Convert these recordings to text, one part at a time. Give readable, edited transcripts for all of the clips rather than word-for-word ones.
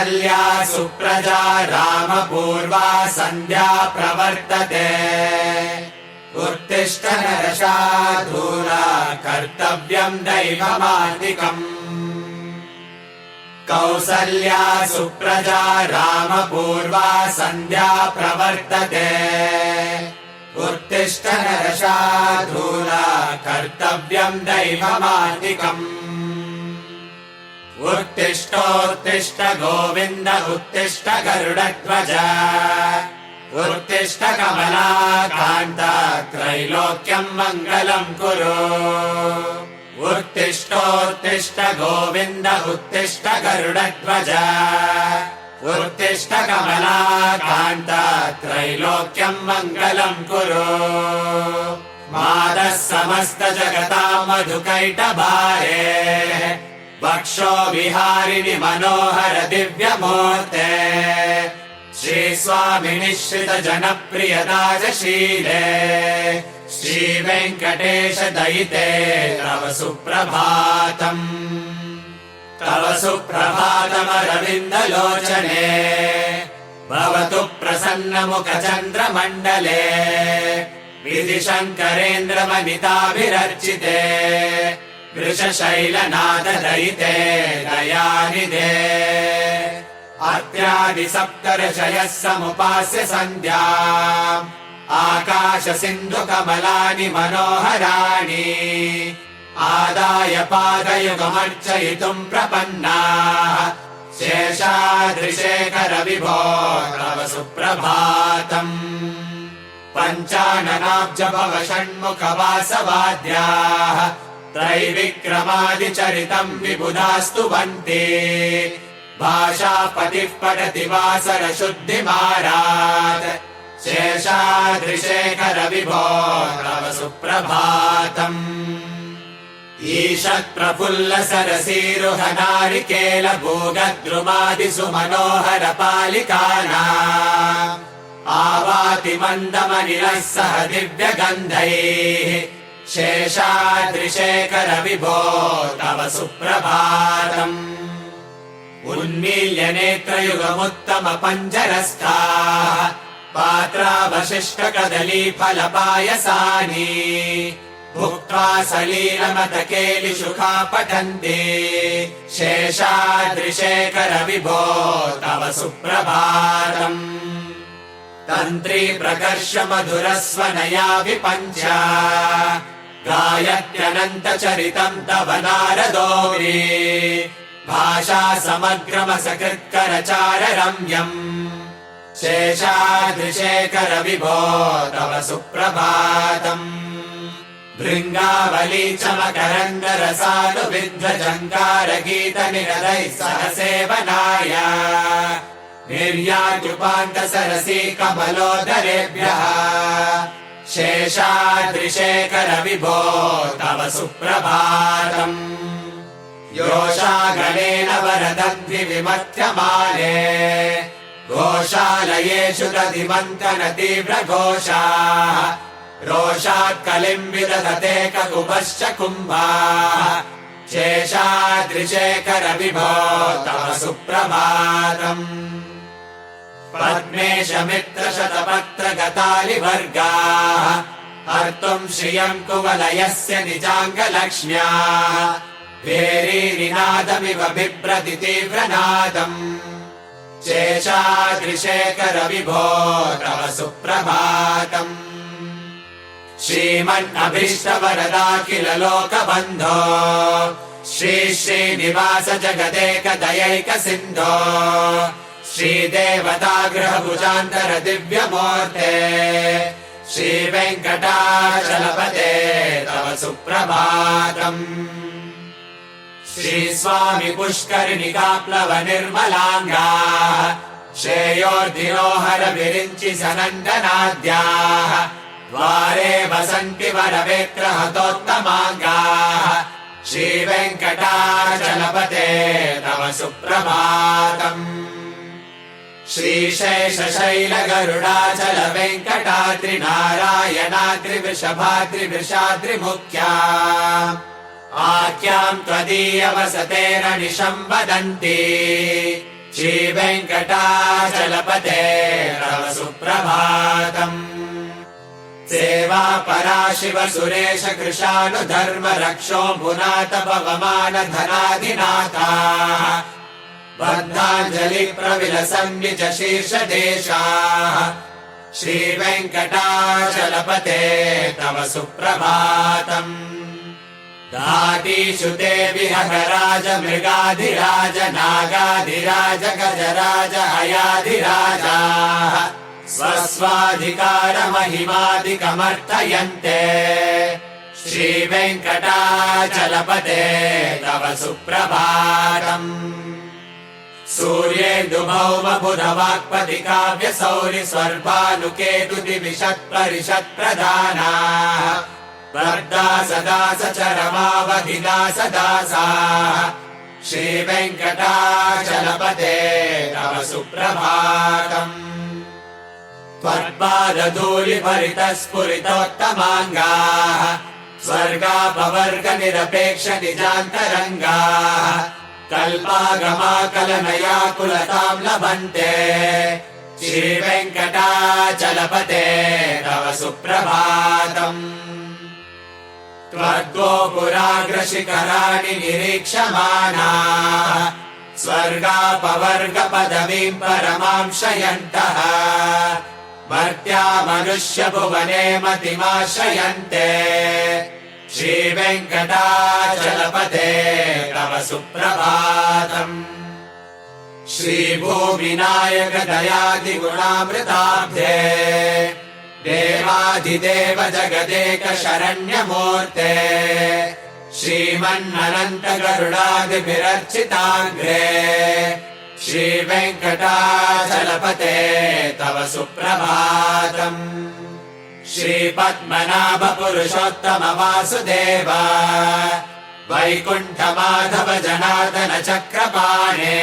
कौसल्या सुप्रजा रामपूर्वा सन्ध्या प्रवर्तते उत्तिष्ठ नरशार्दूला कर्तव्यम् दैवमान्तिकम् कौसल्या सुप्रजा रामपूर्वा सन्ध्या प्रवर्तते उत्तिष्ठ नरशार्दूला कर्तव्यम् दैवमान्तिकम् उत्तिष्ठोत्तिष्ठ गोविन्द उत्तिष्ठ गरुडध्वज उत्तिष्ठ कमलाकान्त त्रैलोक्यम् मङ्गलम् कुरु उत्तिष्ठोत्तिष्ठ गोविन्द उत्तिष्ठ गरुडध्वज उत्तिष्ठ कमलाकान्त त्रैलोक्यम् मङ्गलम् कुरु मादः समस्त जगताम् मधुकैटभारे वक्षो विहारिणि मनोहर दिव्यमूर्ते श्रीस्वामिनि श्रित जनप्रियदाजशीले श्रीवेङ्कटेश दयिते तव सुप्रभातम् तव सुप्रभातमरविन्दलोचने भवतु प्रसन्नमुखचन्द्रमण्डले विधिशङ्करेन्द्रमनिताभिरर्चिते वृषशैलनाददयिते दयानिधे अत्र्यादिसप्तर्षयः समुपास्य सन्ध्या आकाश सिन्धुकमलानि मनोहराणि आदाय पादयुगमर्चयितुम् प्रपन्नाः शेषाद्रिशेखर विभो तव सुप्रभातम् पञ्चाननाब्ज भव षण्मुखवासवाद्याः त्रैविक्रमादिचरितम् विबुधास्तु वन्ति भाषापतिः पठति वासर शुद्धिमारात् शेषाद्रिशेखर विभो तव सुप्रभातम् ईषत् प्रफुल्ल सरसीरुह नारिकेल भूगद्रुमादिषु मनोहर पालिकानाम् आवाति मन्दमनिलः सह दिव्यगन्धैः शेषाद्रिशेखर विभो तव सुप्रभातम् उन्मील्य नेत्रयुगमुत्तम पञ्जरस्थाः पात्रावशिष्ट कदली फलपायसानि भुक्त्वा सलीलमतकेलिशुखा पठन्ति शेषाद्रिशेखर विभो तव सुप्रभातम् तन्त्री प्रकर्ष मधुरस्वनया विपञ्चा गायत्यनन्तचरितम् तव नारदोऽग्रे भाषा समग्रमसकृत्करचार रम्यम् शेषाद्रिशेखर विभो तव सुप्रभातम् भृङ्गावली चमकरन्दरसानुविद्वजङ्कार गीतनिरदैः सह सेवनाय निर्यात्युपान्त सरसी कमलोदरेभ्यः शेषाद्रिशेखर विभो तव सुप्रभातम् योषागणेन वरदद्विविमथ्यमाने घोषालयेषु दधिमन्तन तीव्रघोषाः रोषात् कलिम् विदधते ककुभश्च कुम्भाः शेषाद्रिशेखर विभो तव सुप्रभातम् पद्मेश मित्र शतपत्र गतालिवर्गाः हर्तुम् श्रियम् कुवलयस्य निजाङ्गलक्ष्म्याः भेरीनिनादमिव बिभ्रति तीव्रनादम् शेषाद्रिशेखर विभो तव सुप्रभातम् श्रीमन्नभीष्टवरदाखिल लोकबन्धो श्री श्रीनिवास जगदेक दयैक सिन्धो श्रीदेवतागृहभुजान्तर दिव्यमूर्ते श्रीवेङ्कटाचलपते तव सुप्रभातम् श्रीस्वामि पुष्करिणिकाप्लव निर्मलाङ्गाः श्रेयोर्धिरोहर विरिञ्चि सनन्दनाद्याः द्वारे वसन्ति वरवेत्र हतोत्तमाङ्गाः श्रीवेङ्कटाचलपते तव सुप्रभातम् श्रीशेषशैल गरुडाचल वेङ्कटाद्रि नारायणाद्रि वृषभाद्रिवृषाद्रिमुख्या आख्याम् त्वदीय वसतेरनिशम् वदन्ति श्रीवेङ्कटाचलपते तव सुप्रभातम् सेवा परा शिव सुरेश कृशानुधर्म रक्षोऽम्बुनाथ पवमान धनाधिनाथाः बद्धाञ्जलि प्रविलसन् निज शीर्षदेशाः श्रीवेङ्कटाचलपते तव सुप्रभातम् दातीषु ते विहगराज मृगाधिराज नागाधिराज गजराज हयाधिराजाः स्वस्वाधिकारमहिमादिकमर्थयन्ते श्रीवेङ्कटाचलपते तव सुप्रभातम् सूर्येन्दुभौमबुधवाक्पति काव्यसौरि स्वर्भानुकेतुदिविषत्परिषत्प्रधानाः वर्धा सदा सचरमावधिदासदासाः श्रीवेङ्कटाचलपते तव सुप्रभातम् त्वत्पादधूलिभरितस्फुरितोत्तमाङ्गाः स्वर्गापवर्गनिरपेक्ष निजान्तरङ्गाः कल्पागमाकलनयाकुलताम् लभन्ते श्रीवेङ्कटाचलपते तव सुप्रभातम् त्वद्गोपुराग्रशिखराणि निरीक्षमाणाः स्वर्गापवर्गपदवीम् परमाम् शयन्तः मर्त्या मनुष्यभुवने मतिमाश्रयन्ते श्रीवेङ्कटाचलपते तव सुप्रभातम् श्रीभूमिनायक दयादिगुणामृताब्धे देवाधिदेव जगदेक शरण्यमूर्ते श्रीमन्ननन्त गरुडादिभिरर्चिताङ्घ्रे श्रीवेङ्कटाचलपते तव सुप्रभातम् श्रीपद्मनाभ पुरुषोत्तम वासुदेव वैकुण्ठमाधव जनार्दन चक्रपाणे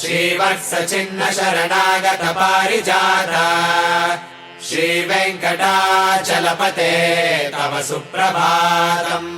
श्रीवत्स चिह्न शरणागत पारिजात श्रीवेङ्कटाचलपते तव सुप्रभातम्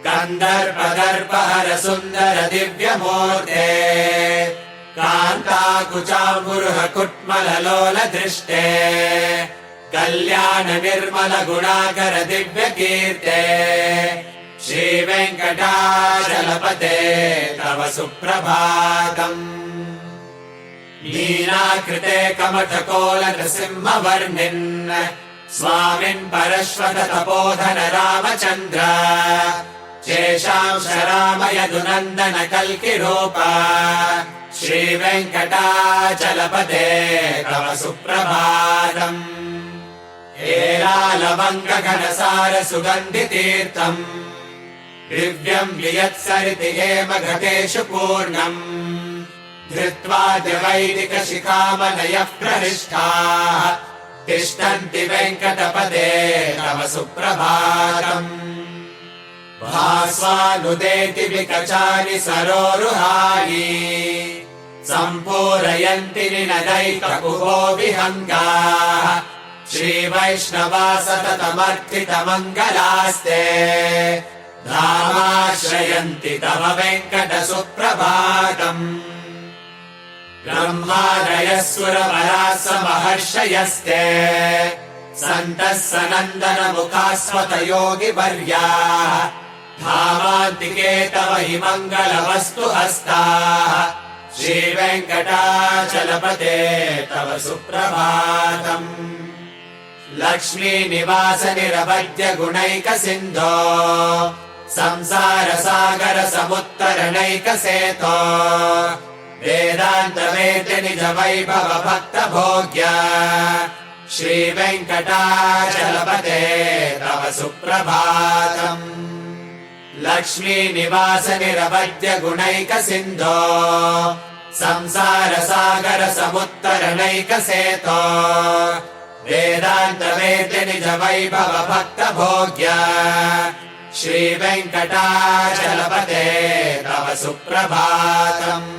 कन्दर्पदर्पहर सुन्दर दिव्यमूर्ते कान्ताकुचाम्बुरुह कुट्मललोल दृष्टे कल्याण निर्मल गुणाकर दिव्यकीर्ते श्रीवेङ्कटाचलपते तव सुप्रभातम् मीनाकृते कमठकोल नृसिंहवर्णिन् स्वामिन् परश्वत तपोधन रामचन्द्र शेषांश राम यदुनन्दन कल्किरूप श्रीवेङ्कटाचलपते तव सुप्रभातम् हेलालवङ्गघनसार सुगन्धितीर्थम् दिव्यम् वियत्सरिति हेमघटेषु पूर्णम् धृत्वा द्यवैदिक शिखामणयः प्रहृष्टाः तिष्ठन्ति वेङ्कटपते तव सुप्रभातम् भास्वानुदेति विकचानि सरोरुहानि सम्पूरयन्ति निनदैककुहो विहङ्गाः श्रीवैष्णवा सततमर्थितमङ्गलास्ते धामाश्रयन्ति तव वेङ्कट सुप्रभातम् ब्रह्मादयः सुरवराः समहर्षयस्ते सन्तः सनन्दन मुखास्वत योगिवर्याः धामान्तिके तव हि मङ्गलवस्तु हस्ताः श्रीवेङ्कटाचलपते तव सुप्रभातम् लक्ष्मी निवास निरवद्य गुणैक सिन्धो संसार सागर समुत्तरणैक सेतो वेदान्त वेद्य निज वैभव भक्त भोग्य श्रीवेङ्कटाचलपते तव सुप्रभातम् लक्ष्मी निवास निरवद्य गुणैक सिन्धो संसार सागर समुत्तरणैक सेतो वेदान्त वेद्य निज वैभव भक्त भोग्य श्रीवेङ्कटाचलपते तव सुप्रभातम्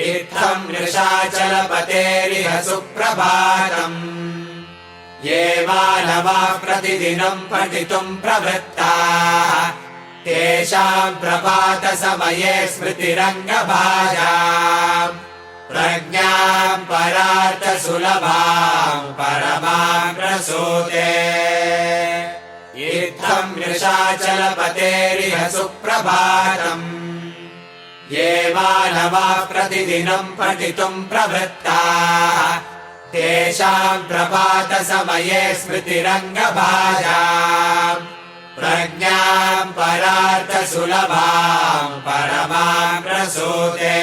इत्थम् वृषाचलपतेरिह सुप्रभातम् ये मानवा प्रतिदिनम् पठितुम् प्रवृत्ताः तेषाम् प्रभातसमये स्मृतिरङ्गभाजाम् प्रज्ञाम् परार्थसुलभाम् परमाम् प्रसूते इत्थम् वृषाचलपतेरिह सुप्रभातम् ये मानवाः प्रतिदिनम् पठितुम् प्रवृत्ताः तेषाम् प्रभातसमये स्मृतिरङ्गभाजाम् प्रज्ञाम् परार्थसुलभाम् परमाम् प्रसूते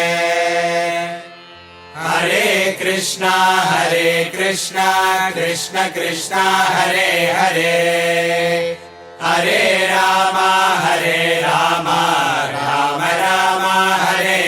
हरे कृष्णा कृष्ण कृष्ण हरे हरे हरे राम राम राम हरे